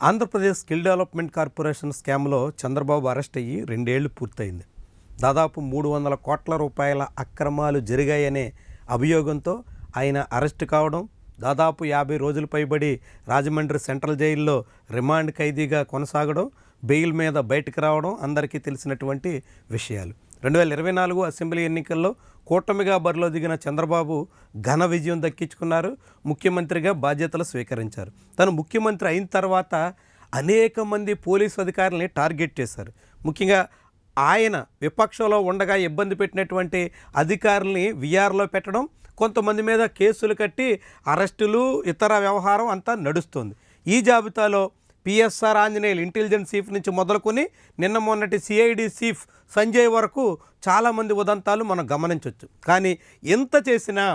Andhra Pradesh skill development corporation స్కామ్లో Chandrababu arrest అయ్యి 2 ఏళ్లు పూర్తయింది. దాదాపు 300 కోట్ల రూపాయల అక్రమాలు జరిగాయనే అభియోగంతో ఆయన అరెస్ట్ కావడం, దాదాపు 50 రోజులు పైబడి రాజమండ్రి సెంట్రల్ జైల్లో రిమాండ్ ఖైదీగా కొనసాగడం, బెయిల్ మీద బయటకు రావడం అందరికీ తెలిసినటువంటి విషయాలు. 2024 అసెంబ్లీ ఎన్నికల్లో కూటమిగా బరిలో దిగిన చంద్రబాబు ఘన విజయం దక్కించుకున్నారు. ముఖ్యమంత్రిగా బాధ్యతలు స్వీకరించారు. తను ముఖ్యమంత్రి అయిన తర్వాత అనేక మంది పోలీసు అధికారులని టార్గెట్ చేశారు. ముఖ్యంగా ఆయన విపక్షంలో ఉండగా ఇబ్బంది పెట్టినటువంటి అధికారుల్ని విఆర్లో పెట్టడం, కొంతమంది మీద కేసులు కట్టి అరెస్టులు, ఇతర వ్యవహారం అంతా నడుస్తుంది. ఈ జాబితాలో పిఎస్ఆర్ ఆంజనేయులు ఇంటెలిజెన్స్ చీఫ్ నుంచి మొదలుకొని నిన్న మొన్నటి సిఐడి చీఫ్ సంజయ్ వరకు చాలామంది ఉదంతాలు మనం గమనించవచ్చు. కానీ ఎంత చేసినా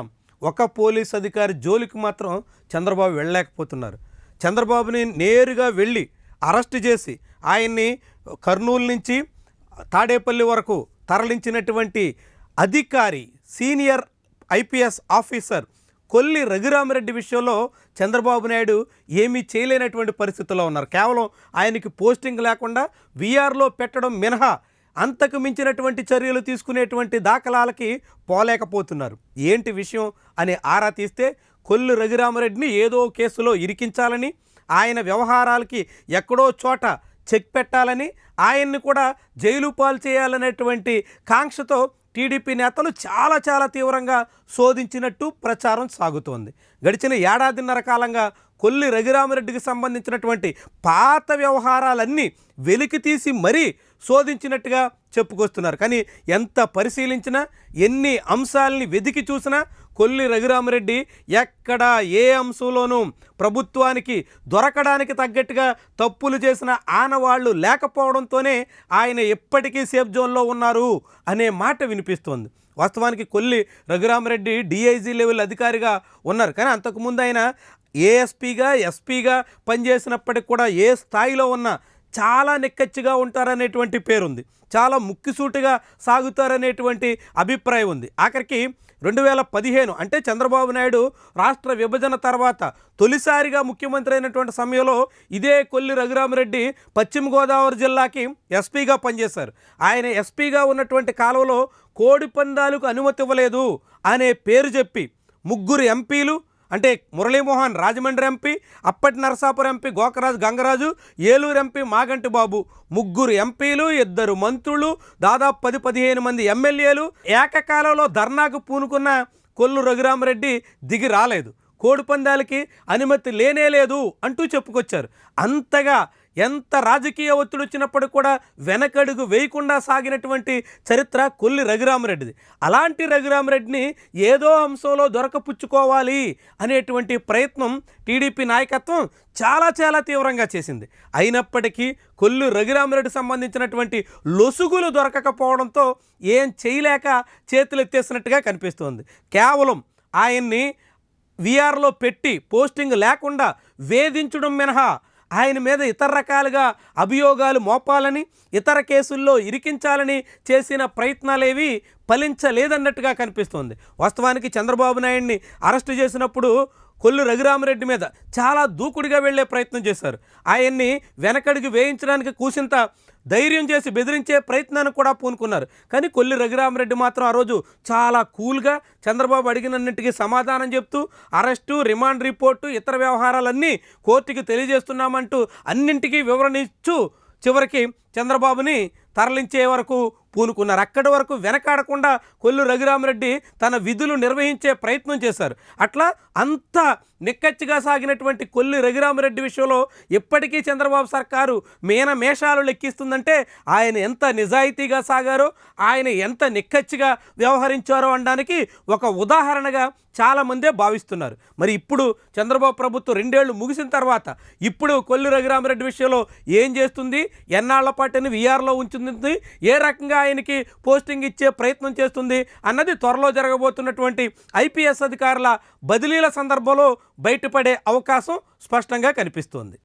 ఒక పోలీస్ అధికారి జోలికి మాత్రం చంద్రబాబు వెళ్ళలేకపోతున్నారు. చంద్రబాబుని నేరుగా వెళ్ళి అరెస్ట్ చేసి ఆయన్ని కర్నూలు నుంచి తాడేపల్లి వరకు తరలించినటువంటి అధికారి, senior IPS officer Kolli Raghurami Reddy విషయంలో చంద్రబాబు నాయుడు ఏమీ చేయలేనటువంటి పరిస్థితుల్లో ఉన్నారు. కేవలం ఆయనకి పోస్టింగ్ లేకుండా వీఆర్లో పెట్టడం మినహా అంతకు మించినటువంటి చర్యలు తీసుకునేటువంటి దాఖలాలకి పోలేకపోతున్నారు. ఏంటి విషయం అని ఆరా తీస్తే కొల్లి రఘురామిరెడ్డిని ఏదో కేసులో ఇరికించాలని, ఆయన వ్యవహారాలకి ఎక్కడో చోట చెక్ పెట్టాలని, ఆయన్ని కూడా జైలు పాలు చేయాలనేటువంటి కాంక్షతో టీడీపీ నేతలు చాలా తీవ్రంగా శోధించినట్టు ప్రచారం సాగుతోంది. గడిచిన ఏడాదిన్నర కాలంగా కొల్లి రఘురామిరెడ్డికి సంబంధించినటువంటి పాత వ్యవహారాలన్నీ వెలికి తీసి మరీ శోధించినట్టుగా చెప్పుకొస్తున్నారు. కానీ ఎంత పరిశీలించినా, ఎన్ని అంశాలని వెదికి చూసినా కొల్లి రఘురామిరెడ్డి ఎక్కడ ఏ అంశంలోనూ ప్రభుత్వానికి దొరకడానికి తగ్గట్టుగా తప్పులు చేసిన ఆనవాళ్లు లేకపోవడంతోనే ఆయన ఎప్పటికీ సేఫ్ జోన్లో ఉన్నారు అనే మాట వినిపిస్తోంది. వాస్తవానికి కొల్లి రఘురామిరెడ్డి డిఐజీ లెవెల్ అధికారిగా ఉన్నారు. కానీ అంతకుముందు ఆయన ఏఎస్పీగా, ఎస్పీగా పనిచేసినప్పటికి కూడా ఏ స్థాయిలో ఉన్నా చాలా నిక్కచ్చిగా ఉంటారనేటువంటి పేరుంది. చాలా ముక్కిసూటిగా సాగుతారనేటువంటి అభిప్రాయం ఉంది. ఆఖరికి 2015 అంటే చంద్రబాబు నాయుడు రాష్ట్ర విభజన తర్వాత తొలిసారిగా ముఖ్యమంత్రి అయినటువంటి సమయంలో ఇదే కొల్లి రఘురామిరెడ్డి పశ్చిమ గోదావరి జిల్లాకి ఎస్పీగా పనిచేశారు. ఆయన ఎస్పీగా ఉన్నటువంటి కాలంలో కోడి పందాలకు అనుమతి ఇవ్వలేదు అనే పేరు చెప్పి 3 ఎంపీలు అంటే మురళీమోహన్ రాజమండ్రి ఎంపీ, అప్పటి నరసాపురం ఎంపీ గోకరాజు గంగరాజు, ఏలూరు ఎంపీ మాగంటి బాబు, 3 ఎంపీలు, 2 మంత్రులు, దాదాపు 10-15 మంది ఎమ్మెల్యేలు ఏకకాలంలో ధర్నాకు పూనుకున్న కొల్లు రఘురామిరెడ్డి దిగి రాలేదు. కోడిపందాలకి అనుమతి లేనేలేదు అంటూ చెప్పుకొచ్చారు. అంతగా ఎంత రాజకీయ ఒత్తిడి వచ్చినప్పటికి కూడా వెనకడుగు వేయకుండా సాగినటువంటి చరిత్ర కొల్లి రఘురామిరెడ్డిది. అలాంటి రఘురామిరెడ్డిని ఏదో అంశంలో దొరకపుచ్చుకోవాలి అనేటువంటి ప్రయత్నం టీడీపీ నాయకత్వం చాలా తీవ్రంగా చేసింది. అయినప్పటికీ కొల్లి రఘురామిరెడ్డి సంబంధించినటువంటి లొసుగులు దొరకకపోవడంతో ఏం చేయలేక చేతులు ఎత్తేసినట్టుగా కనిపిస్తోంది. కేవలం ఆయన్ని వీఆర్లో పెట్టి పోస్టింగ్ లేకుండా వేధించడం మినహా ఆయన మీద ఇతర రకాలుగా అభియోగాలు మోపాలని, ఇతర కేసుల్లో ఇరికించాలని చేసిన ప్రయత్నాలేవి ఫలించలేదన్నట్టుగా కనిపిస్తోంది. వాస్తవానికి చంద్రబాబు నాయుడిని అరెస్టు చేసినప్పుడు కొల్లు రఘురామిరెడ్డి మీద చాలా దూకుడుగా వెళ్లే ప్రయత్నం చేశారు. ఆయన్ని వెనకడికి వేయించడానికి కూసింత ధైర్యం చేసి బెదిరించే ప్రయత్నాన్ని కూడా పూనుకున్నారు. కానీ కొల్లి రఘురామిరెడ్డి మాత్రం ఆ రోజు చాలా కూల్గా చంద్రబాబు అడిగినన్నింటికి సమాధానం చెప్తూ అరెస్టు, రిమాండ్ రిపోర్టు, ఇతర వ్యవహారాలన్నీ కోర్టుకి తెలియజేస్తున్నామంటూ అన్నింటికీ వివరణ ఇస్తూ చివరికి చంద్రబాబుని తరలించే వరకు పూనుకున్నారు. అక్కడి వరకు వెనకాడకుండా కొల్లు రఘురామిరెడ్డి తన విధులు నిర్వహించే ప్రయత్నం చేశారు. అట్లా అంత నిక్కచ్చిగా సాగినటువంటి కొల్లి రఘురామిరెడ్డి విషయంలో ఇప్పటికీ చంద్రబాబు సర్కారు మేషాలు లెక్కిస్తుందంటే ఆయన ఎంత నిజాయితీగా సాగారో, ఆయన ఎంత నిక్కచ్చిగా వ్యవహరించారో అనడానికి ఒక ఉదాహరణగా చాలామందే భావిస్తున్నారు. మరి ఇప్పుడు చంద్రబాబు ప్రభుత్వం 2 ఏళ్లు ముగిసిన తర్వాత ఇప్పుడు కొల్లి రఘురామిరెడ్డి విషయంలో ఏం చేస్తుంది, ఎన్నాళ్ల పాటుని వీఆర్లో ఉంచుతుంది, ఏ రకంగా ఆయనకి పోస్టింగ్ ఇచ్చే ప్రయత్నం చేస్తుంది అన్నది త్వరలో జరగబోతున్నటువంటి ఐపీఎస్ అధికారుల బదిలీల సందర్భంలో బయటపడే అవకాశం స్పష్టంగా కనిపిస్తోంది.